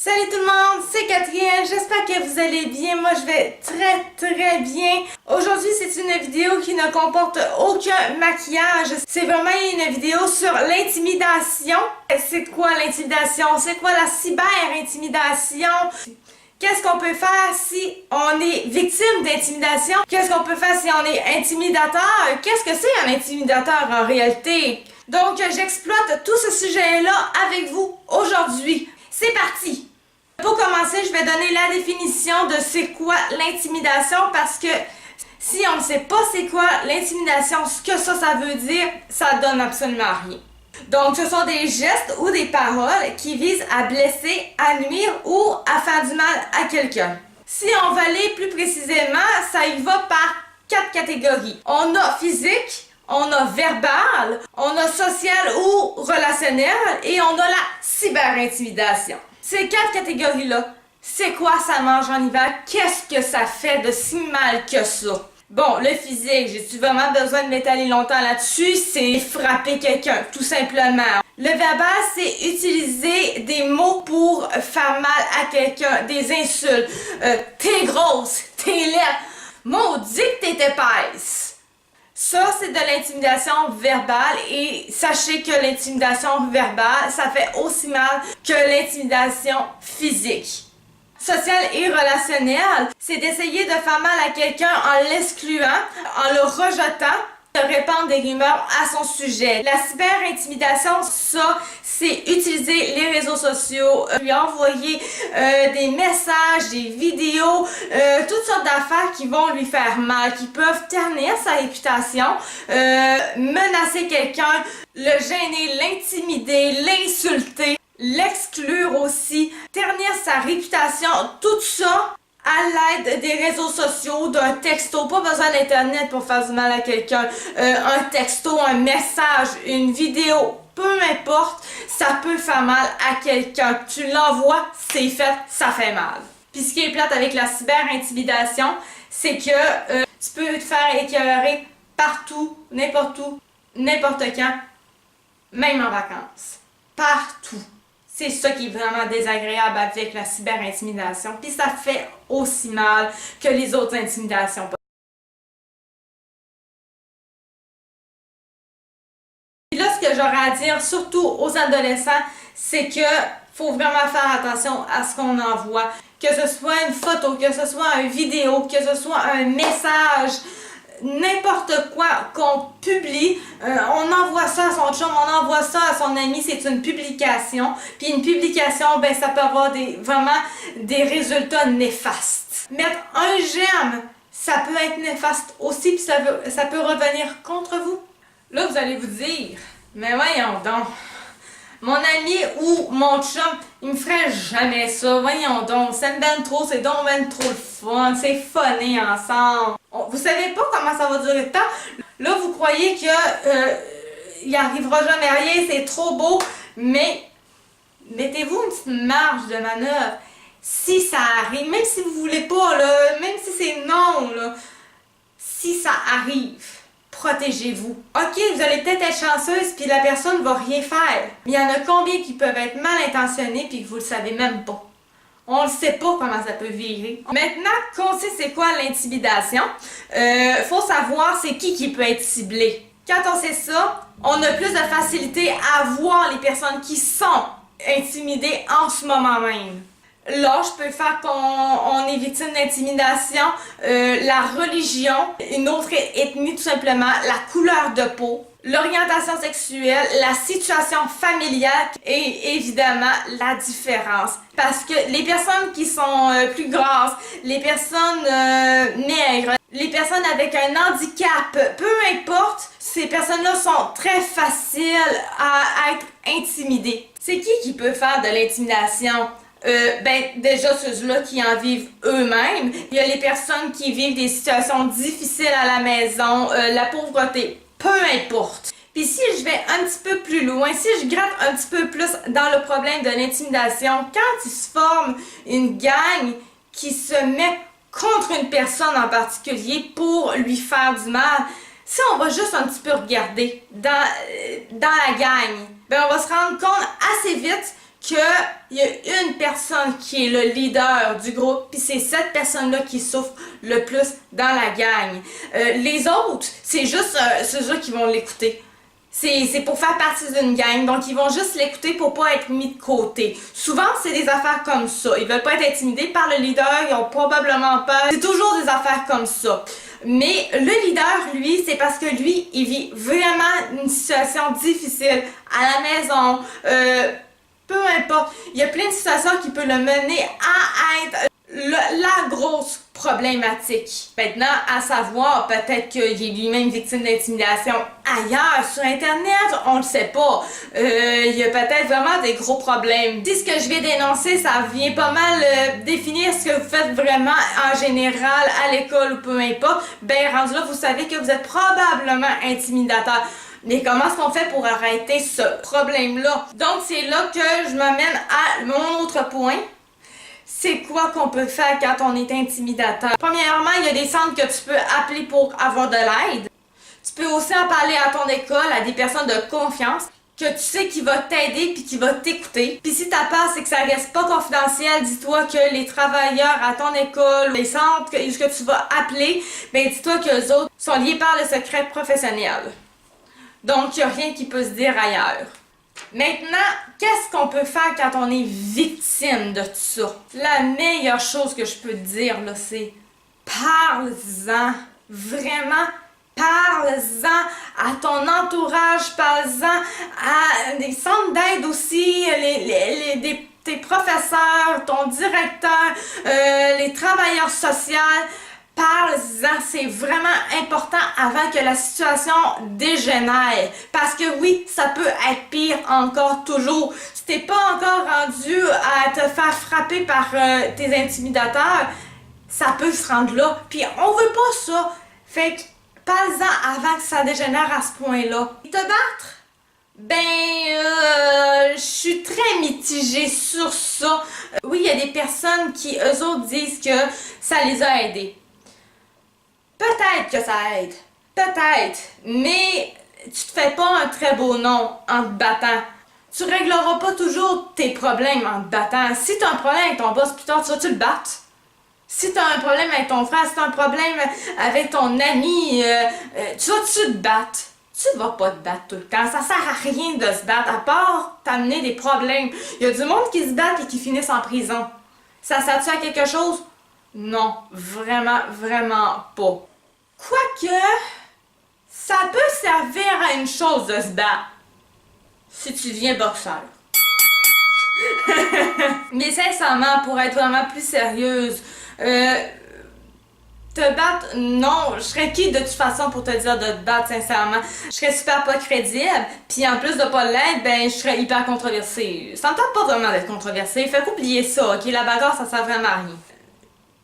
Salut tout le monde, c'est Catherine, j'espère que vous allez bien, moi je vais très bien. Aujourd'hui c'est une vidéo qui ne comporte aucun maquillage, c'est vraiment une vidéo sur l'intimidation. C'est quoi l'intimidation? C'est quoi la cyber-intimidation? Qu'est-ce qu'on peut faire si on est victime d'intimidation? Qu'est-ce qu'on peut faire si on est intimidateur? Qu'est-ce que c'est un intimidateur en réalité? Donc j'exploite tout ce sujet-là avec vous aujourd'hui. C'est parti! Pour commencer, je vais donner la définition de c'est quoi l'intimidation parce que si on ne sait pas c'est quoi l'intimidation, ce que ça veut dire, ça donne absolument rien. Donc, ce sont des gestes ou des paroles qui visent à blesser, à nuire ou à faire du mal à quelqu'un. Si on va aller plus précisément, ça y va par 4 catégories. On a physique, on a verbal, on a social ou relationnel et on a la cyber-intimidation. Ces 4 catégories-là, c'est quoi ça mange en hiver? Qu'est-ce que ça fait de si mal que ça? Bon, le physique, j'ai-tu vraiment besoin de m'étaler longtemps là-dessus? C'est frapper quelqu'un, tout simplement. Le verbal, c'est utiliser des mots pour faire mal à quelqu'un, des insultes. T'es grosse, t'es laide, maudit que t'es épaisse. Ça, c'est de l'intimidation verbale et sachez que l'intimidation verbale, ça fait aussi mal que l'intimidation physique. Sociale et relationnelle, c'est d'essayer de faire mal à quelqu'un en l'excluant, en le rejetant, de répandre des rumeurs à son sujet. La cyber-intimidation, ça, c'est utiliser les réseaux sociaux, lui envoyer des messages, des vidéos, toutes sortes d'affaires qui vont lui faire mal, qui peuvent ternir sa réputation, menacer quelqu'un, le gêner, l'intimider, l'insulter, l'exclure aussi, ternir sa réputation, tout ça à l'aide des réseaux sociaux, d'un texto, pas besoin d'internet pour faire du mal à quelqu'un, un texto, un message, une vidéo, peu importe, ça peut faire mal à quelqu'un. Tu l'envoies, c'est fait, ça fait mal. Puis ce qui est plate avec la cyber-intimidation, c'est que tu peux te faire écœurer partout, n'importe quand, même en vacances. Partout. C'est ça qui est vraiment désagréable avec la cyber-intimidation. Puis ça fait aussi mal que les autres intimidations. Puis là, ce que j'aurais à dire, surtout aux adolescents, c'est que faut vraiment faire attention à ce qu'on envoie. Que ce soit une photo, que ce soit une vidéo, que ce soit un message, n'importe quoi qu'on publie, on envoie ça à son chum, on envoie ça à son ami, c'est une publication. Puis une publication, ben ça peut avoir vraiment des résultats néfastes. Mettre un j'aime, ça peut être néfaste aussi, puis ça peut revenir contre vous. Là, vous allez vous dire, mais voyons donc, mon ami ou mon chum, il me ferait jamais ça, voyons donc, c'est ben trop, c'est donc ben trop le fun, c'est funné ensemble. Vous savez pas comment ça va durer le temps. Là, vous croyez que il arrivera jamais rien, c'est trop beau, mais mettez-vous une petite marge de manœuvre. Si ça arrive, même si vous voulez pas, là, même si c'est non, là, si ça arrive, protégez-vous. Ok, vous allez peut-être être chanceuse puis la personne ne va rien faire. Mais il y en a combien qui peuvent être mal intentionnés puis que vous le savez même pas. On ne sait pas comment ça peut virer. Maintenant qu'on sait c'est quoi l'intimidation, faut savoir c'est qui peut être ciblé. Quand on sait ça, on a plus de facilité à voir les personnes qui sont intimidées en ce moment même. L'âge peut faire qu'on est victime d'intimidation, la religion, une autre ethnie tout simplement, la couleur de peau, l'orientation sexuelle, la situation familiale et évidemment la différence. Parce que les personnes qui sont plus grasses, les personnes maigres, les personnes avec un handicap, peu importe, ces personnes-là sont très faciles à être intimidées. C'est qui peut faire de l'intimidation? Déjà ceux-là qui en vivent eux-mêmes. Il y a les personnes qui vivent des situations difficiles à la maison, la pauvreté, peu importe. Puis si je vais un petit peu plus loin, si je gratte un petit peu plus dans le problème de l'intimidation, quand il se forme une gang qui se met contre une personne en particulier pour lui faire du mal, si on va juste un petit peu regarder dans la gang, ben on va se rendre compte assez vite qu'il y a une personne qui est le leader du groupe, puis c'est cette personne-là qui souffre le plus dans la gang. Les autres, c'est juste ceux qui vont l'écouter. C'est pour faire partie d'une gang, donc ils vont juste l'écouter pour pas être mis de côté. Souvent, c'est des affaires comme ça. Ils veulent pas être intimidés par le leader, ils ont probablement peur. C'est toujours des affaires comme ça. Mais le leader, lui, c'est parce que lui, il vit vraiment une situation difficile à la maison, peu importe. Il y a plein de situations qui peuvent le mener à être la grosse problématique. Maintenant, à savoir, peut-être qu'il est lui-même victime d'intimidation ailleurs, sur Internet, on le sait pas. Il y a peut-être vraiment des gros problèmes. Si ce que je vais dénoncer, ça vient pas mal définir ce que vous faites vraiment en général à l'école ou peu importe, ben rendu là, vous savez que vous êtes probablement intimidateur. Mais comment est-ce qu'on fait pour arrêter ce problème-là? Donc, c'est là que je m'amène à mon autre point. C'est quoi qu'on peut faire quand on est intimidateur? Premièrement, il y a des centres que tu peux appeler pour avoir de l'aide. Tu peux aussi en parler à ton école, à des personnes de confiance, que tu sais qui va t'aider puis qui va t'écouter. Puis si ta peur, c'est que ça reste pas confidentiel, dis-toi que les travailleurs à ton école, les centres que tu vas appeler, ben dis-toi qu'eux autres sont liés par le secret professionnel. Donc, il n'y a rien qui peut se dire ailleurs. Maintenant, qu'est-ce qu'on peut faire quand on est victime de tout ça? La meilleure chose que je peux te dire, là, c'est parle-en. Vraiment, parle-en à ton entourage, parle-en à des centres d'aide aussi, tes professeurs, ton directeur, les travailleurs sociaux. Parle-en, c'est vraiment important avant que la situation dégénère. Parce que oui, ça peut être pire encore toujours. Si t'es pas encore rendu à te faire frapper par tes intimidateurs, ça peut se rendre là. Puis on veut pas ça. Fait que parle-en avant que ça dégénère à ce point-là. Te battre? Ben, je suis très mitigée sur ça. Oui, il y a des personnes qui, eux autres, disent que ça les a aidés. Peut-être que ça aide, peut-être, mais tu te fais pas un très beau nom en te battant. Tu régleras pas toujours tes problèmes en te battant. Si tu as un problème avec ton boss plus tard, tu vas-tu le battre? Si tu as un problème avec ton frère, si tu as un problème avec ton ami, tu vas-tu te battre? Tu vas pas te battre tout le temps. Ça sert à rien de se battre, à part t'amener des problèmes. Il y a du monde qui se bat et qui finissent en prison. Ça sert-tu à quelque chose? Non, vraiment, vraiment pas. Quoique, ça peut servir à une chose de se battre. Si tu deviens boxeur. Mais sincèrement, pour être vraiment plus sérieuse, te battre, non, je serais qui de toute façon pour te dire de te battre, sincèrement? Je serais super pas crédible, puis en plus de pas l'être, ben je serais hyper controversée. Ça me tente pas vraiment d'être controversée, fait qu'oubliez ça, ok? La bagarre, ça sert vraiment à rien.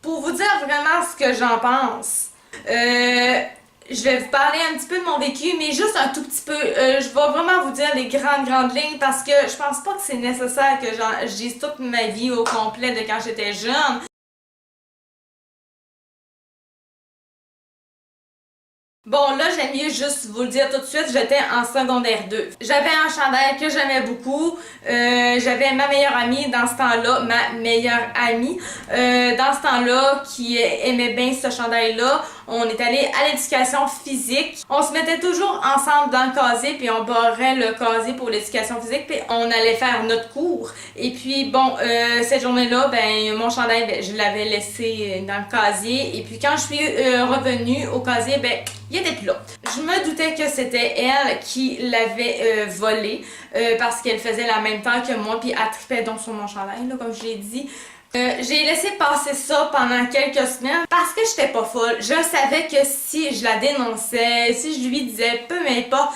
Pour vous dire vraiment ce que j'en pense, je vais vous parler un petit peu de mon vécu, mais juste un tout petit peu. Je vais vraiment vous dire les grandes lignes parce que je pense pas que c'est nécessaire que je dise toute ma vie au complet de quand j'étais jeune. Bon, là, j'aime mieux juste vous le dire tout de suite, j'étais en secondaire 2. J'avais un chandail que j'aimais beaucoup. J'avais ma meilleure amie dans ce temps-là, ma meilleure amie dans ce temps-là qui aimait bien ce chandail-là. On est allé à l'éducation physique. On se mettait toujours ensemble dans le casier, puis on barrait le casier pour l'éducation physique, puis on allait faire notre cours. Et puis, bon, cette journée-là, ben, mon chandail, ben, je l'avais laissé dans le casier. Et puis, quand je suis revenue au casier, ben, il était plus là. Je me doutais que c'était elle qui l'avait volé parce qu'elle faisait la même temps que moi, puis elle tripait donc sur mon chandail, là, comme je l'ai dit. J'ai laissé passer ça pendant quelques semaines parce que j'étais pas folle. Je savais que si je la dénonçais, si je lui disais peu m'importe,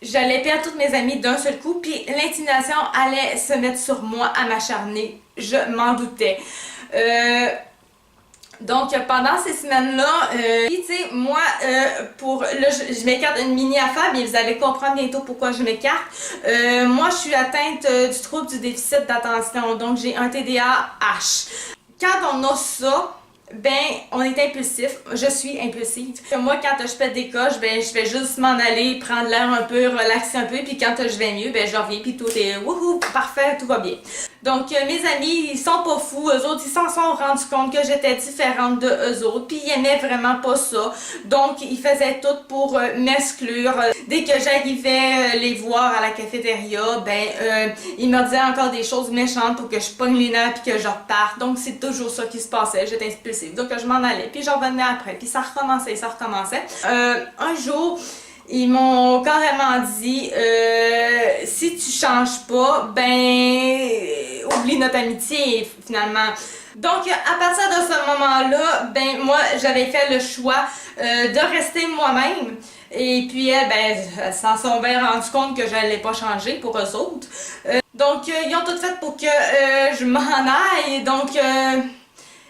j'allais perdre toutes mes amies d'un seul coup, puis l'intimidation allait se mettre sur moi à m'acharner. Je m'en doutais. Donc pendant ces semaines-là, tu sais, moi, là, je m'écarte une mini affaire, mais vous allez comprendre bientôt pourquoi je m'écarte. Moi, je suis atteinte du trouble du déficit d'attention, donc j'ai un TDAH. Quand on a ça, ben, on est impulsif. Je suis impulsive. Moi, quand je pète des coches, ben, je vais juste m'en aller, prendre l'air un peu, relaxer un peu, puis quand je vais mieux, ben, je reviens, puis tout est wouhou, parfait, tout va bien. Donc, mes amis, ils sont pas fous. Eux autres, ils s'en sont rendus compte que j'étais différente de eux autres, puis ils aimaient vraiment pas ça. Donc, ils faisaient tout pour m'exclure. Dès que j'arrivais les voir à la cafétéria, ben, ils me disaient encore des choses méchantes pour que je pogne les nerfs puis que je reparte. Donc, c'est toujours ça qui se passait. J'étais impulsive. Donc, je m'en allais, puis j'en revenais après. Puis ça recommençait, ça recommençait. Un jour, ils m'ont carrément dit si tu changes pas, ben oublie notre amitié finalement. Donc à partir de ce moment-là, ben moi j'avais fait le choix de rester moi-même. Et puis elles, elles s'en sont bien rendues compte que j'allais pas changer pour eux autres. Donc ils ont tout fait pour que je m'en aille. Donc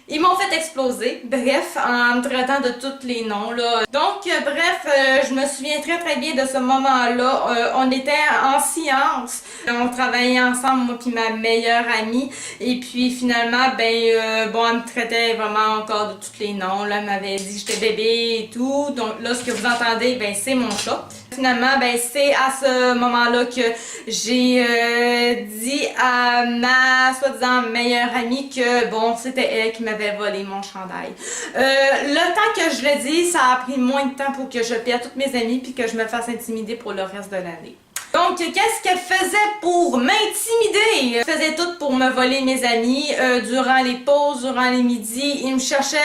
ils m'ont fait exploser, bref, en me traitant de tous les noms, là. Donc, bref, je me souviens très très bien de ce moment-là. On était en sciences. On travaillait ensemble, moi puis ma meilleure amie. Et puis, finalement, bon, elle me traitait vraiment encore de tous les noms, là. Elle m'avait dit que j'étais bébé et tout. Donc, là, ce que vous entendez, c'est mon chat. Finalement, c'est à ce moment-là que j'ai dit à ma soi-disant meilleure amie que, bon, c'était elle qui m'avait volé mon chandail. Le temps que je le dis, ça a pris moins de temps pour que je perde toutes mes amies puis que je me fasse intimider pour le reste de l'année. Donc, qu'est-ce qu'elle faisait pour m'intimider? Elle faisait tout pour me voler mes amis durant les pauses, durant les midis. Il me cherchait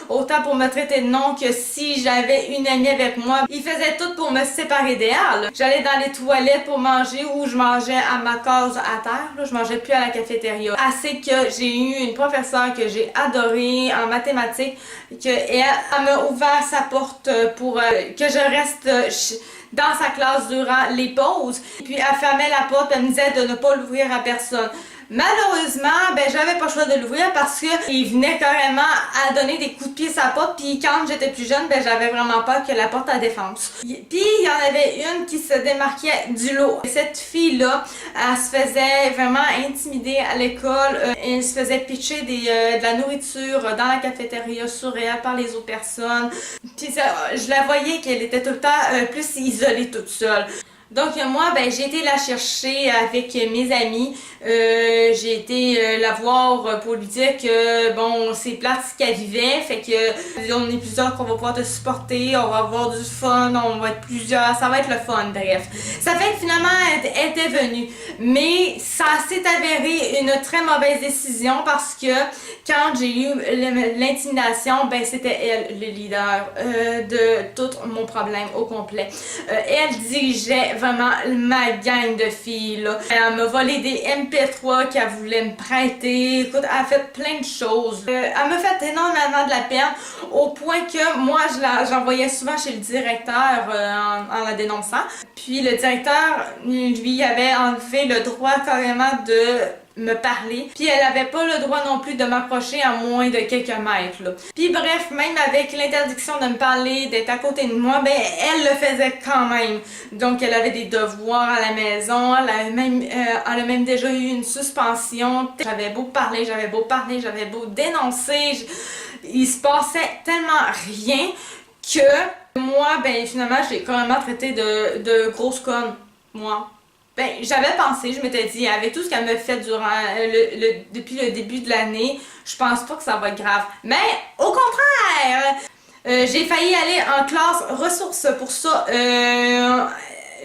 autant pour me traiter de nom que si j'avais une amie avec moi. Il faisait tout pour me séparer d'elle. J'allais dans les toilettes pour manger ou je mangeais à ma case à terre. Là, je mangeais plus à la cafétéria. Assez que j'ai eu une professeure que j'ai adorée en mathématiques, elle m'a ouvert sa porte pour que je reste dans sa classe durant les pauses. Puis elle fermait la porte, elle me disait de ne pas l'ouvrir à personne. Malheureusement, j'avais pas le choix de l'ouvrir parce que il venait carrément à donner des coups de pied sur la porte. Puis quand j'étais plus jeune, j'avais vraiment peur que la porte à défense. Puis il y en avait une qui se démarquait du lot. Cette fille-là, elle se faisait vraiment intimider à l'école. Elle se faisait pitcher de la nourriture dans la cafétéria sur elle par les autres personnes. Puis je la voyais qu'elle était tout le temps plus isolée toute seule. Donc moi, j'ai été la chercher avec mes amis. J'ai été la voir pour lui dire que bon, c'est plate ce qu'elle vivait, fait que on est plusieurs qu'on va pouvoir te supporter, on va avoir du fun, on va être plusieurs, ça va être le fun, bref. Ça fait que finalement elle était venue, mais ça s'est avéré une très mauvaise décision parce que quand j'ai eu l'intimidation, c'était elle le leader de tout mon problème au complet. Elle dirigeait vraiment ma gang de filles, là. Elle m'a volé des MP3 qu'elle voulait me prêter. Écoute, elle a fait plein de choses. Elle m'a fait énormément de la peine au point que moi, j'envoyais souvent chez le directeur en la dénonçant. Puis le directeur, lui, avait enlevé le droit carrément de me parler. Puis elle avait pas le droit non plus de m'approcher à moins de quelques mètres, là. Puis bref, même avec l'interdiction de me parler, d'être à côté de moi, elle le faisait quand même. Donc elle avait des devoirs à la maison, elle a même déjà eu une suspension. J'avais beau parler, j'avais beau dénoncer, il se passait tellement rien que moi, finalement, j'ai carrément traité de grosse conne, moi. J'avais pensé, je m'étais dit, avec tout ce qu'elle m'a fait durant depuis le début de l'année, je pense pas que ça va être grave. Mais au contraire, j'ai failli aller en classe ressources pour ça.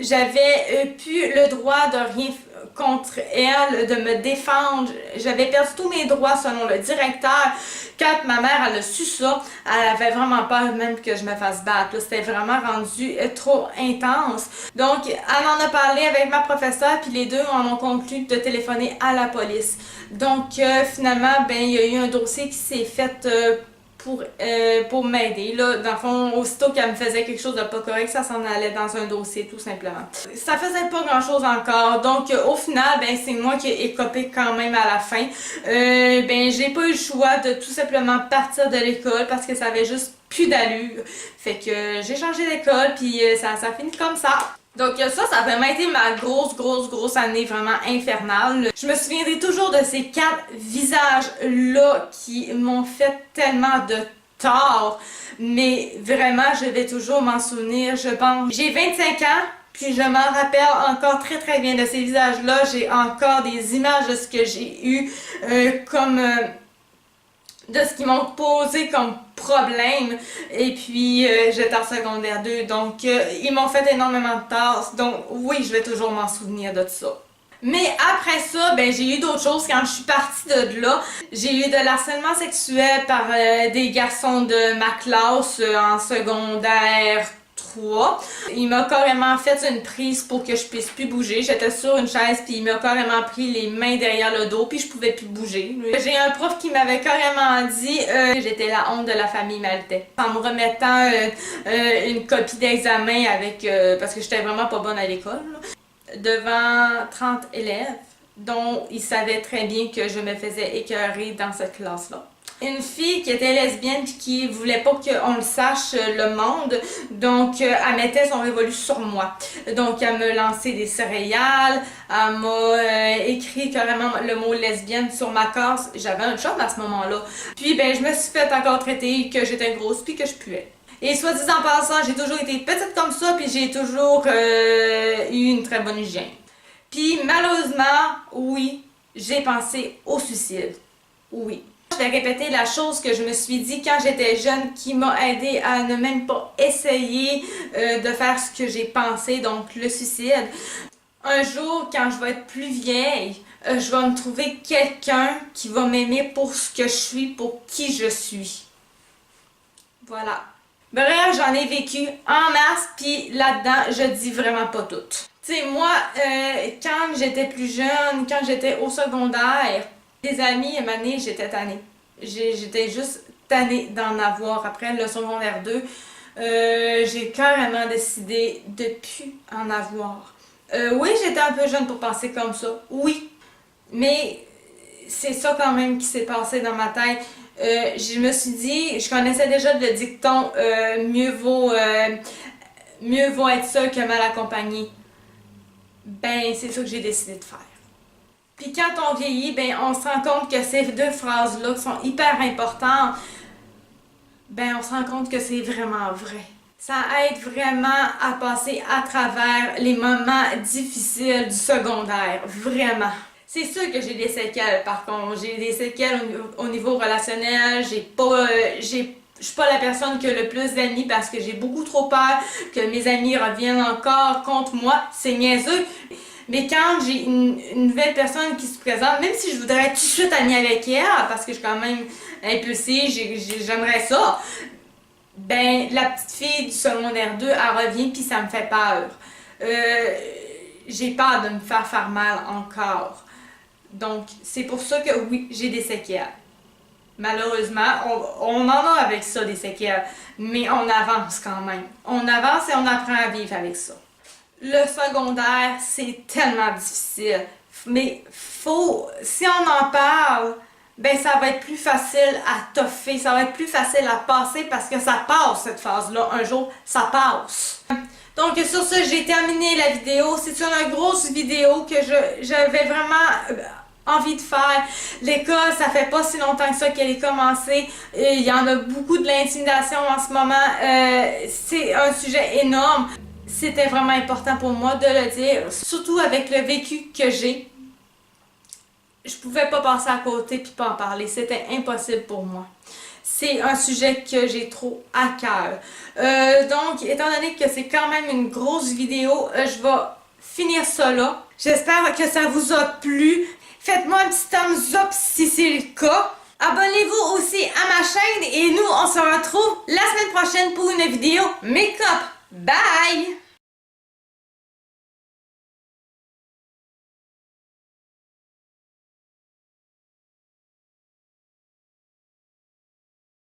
J'avais plus le droit de rien contre elle, de me défendre. J'avais perdu tous mes droits selon le directeur. Quand ma mère elle a su ça, elle avait vraiment peur même que je me fasse battre. C'était vraiment rendu trop intense. Donc, elle en a parlé avec ma professeure, puis les deux en ont conclu de téléphoner à la police. Donc, finalement, il y a eu un dossier qui s'est fait pour m'aider. Là, dans le fond, aussitôt qu'elle me faisait quelque chose de pas correct, ça s'en allait dans un dossier, tout simplement. Ça faisait pas grand-chose encore. Donc, au final, c'est moi qui ai écopé quand même à la fin. J'ai pas eu le choix de tout simplement partir de l'école parce que ça avait juste plus d'allure. Fait que j'ai changé d'école, puis ça finit comme ça. Donc ça a vraiment été ma grosse année vraiment infernale. Je me souviendrai toujours de ces 4 visages-là qui m'ont fait tellement de tort. Mais vraiment, je vais toujours m'en souvenir, je pense. J'ai 25 ans, puis je m'en rappelle encore très bien de ces visages-là. J'ai encore des images de ce que j'ai eu de ce qu'ils m'ont posé comme problème. Et puis, j'étais en secondaire 2, donc ils m'ont fait énormément de tort. Donc oui, je vais toujours m'en souvenir de tout ça. Mais après ça, ben j'ai eu d'autres choses. Quand je suis partie de là, j'ai eu de l'harcèlement sexuel par des garçons de ma classe en secondaire 3. Il m'a carrément fait une prise pour que je puisse plus bouger. J'étais sur une chaise puis il m'a carrément pris les mains derrière le dos puis je pouvais plus bouger. J'ai un prof qui m'avait carrément dit que j'étais la honte de la famille Maltais. En me remettant une copie d'examen avec parce que j'étais vraiment pas bonne à l'école. Devant 30 élèves, dont il savait très bien que je me faisais écœurer dans cette classe-là. Une fille qui était lesbienne et qui voulait pas qu'on le sache, le monde, donc elle mettait son révolu sur moi. Donc elle me lançait des céréales, elle m'a écrit carrément le mot lesbienne sur ma case. J'avais un chum à ce moment-là. Puis ben je me suis fait encore traiter que j'étais grosse puis que je puais. Et soit dit en passant, j'ai toujours été petite comme ça, puis j'ai toujours eu une très bonne hygiène. Puis malheureusement, oui, j'ai pensé au suicide. Oui. Je vais répéter la chose que je me suis dit quand j'étais jeune qui m'a aidé à ne même pas essayer de faire ce que j'ai pensé, donc le suicide. Un jour, quand je vais être plus vieille, je vais me trouver quelqu'un qui va m'aimer pour ce que je suis, pour qui je suis. Voilà. Bref, j'en ai vécu en masse, puis là-dedans, je dis vraiment pas tout. Tu sais, moi, quand j'étais plus jeune, quand j'étais au secondaire, des amis, à un moment donné, j'étais tannée. J'étais juste tannée d'en avoir. Après le secondaire 2, j'ai carrément décidé de plus en avoir. Oui, j'étais un peu jeune pour penser comme ça, oui. Mais c'est ça quand même qui s'est passé dans ma tête. Je me suis dit, je connaissais déjà le dicton mieux vaut être seul que mal accompagné. Ben, c'est ça que j'ai décidé de faire. Puis quand on vieillit, ben, on se rend compte que ces 2 phrases-là qui sont hyper importantes, ben, on se rend compte que c'est vraiment vrai. Ça aide vraiment à passer à travers les moments difficiles du secondaire, vraiment. C'est sûr que j'ai des séquelles, par contre. J'ai des séquelles au niveau relationnel. Je suis pas la personne qui a le plus d'amis parce que j'ai beaucoup trop peur que mes amis reviennent encore contre moi. C'est niaiseux. Mais quand j'ai une nouvelle personne qui se présente, même si je voudrais être tout de suite amie avec elle, parce que je suis quand même impulsive, j'aimerais ça, ben la petite fille du secondaire 2, elle revient puis ça me fait peur. J'ai peur de me faire mal encore. Donc, c'est pour ça que oui, j'ai des séquelles. Malheureusement, on en a avec ça des séquelles, mais on avance quand même. On avance et on apprend à vivre avec ça. Le secondaire, c'est tellement difficile, mais si on en parle, ben ça va être plus facile à toffer, ça va être plus facile à passer parce que ça passe cette phase-là. Un jour, ça passe. Donc sur ce, j'ai terminé la vidéo. C'est une grosse vidéo que j'avais vraiment envie de faire. L'école, ça fait pas si longtemps que ça qu'elle est commencée. Il y en a beaucoup de l'intimidation en ce moment. C'est un sujet énorme. C'était vraiment important pour moi de le dire, surtout avec le vécu que j'ai. Je pouvais pas passer à côté puis pas en parler. C'était impossible pour moi. C'est un sujet que j'ai trop à cœur. Donc, étant donné que c'est quand même une grosse vidéo, je vais finir ça là. J'espère que ça vous a plu. Faites-moi un petit thumbs up si c'est le cas. Abonnez-vous aussi à ma chaîne et nous, on se retrouve la semaine prochaine pour une vidéo make-up. Bye!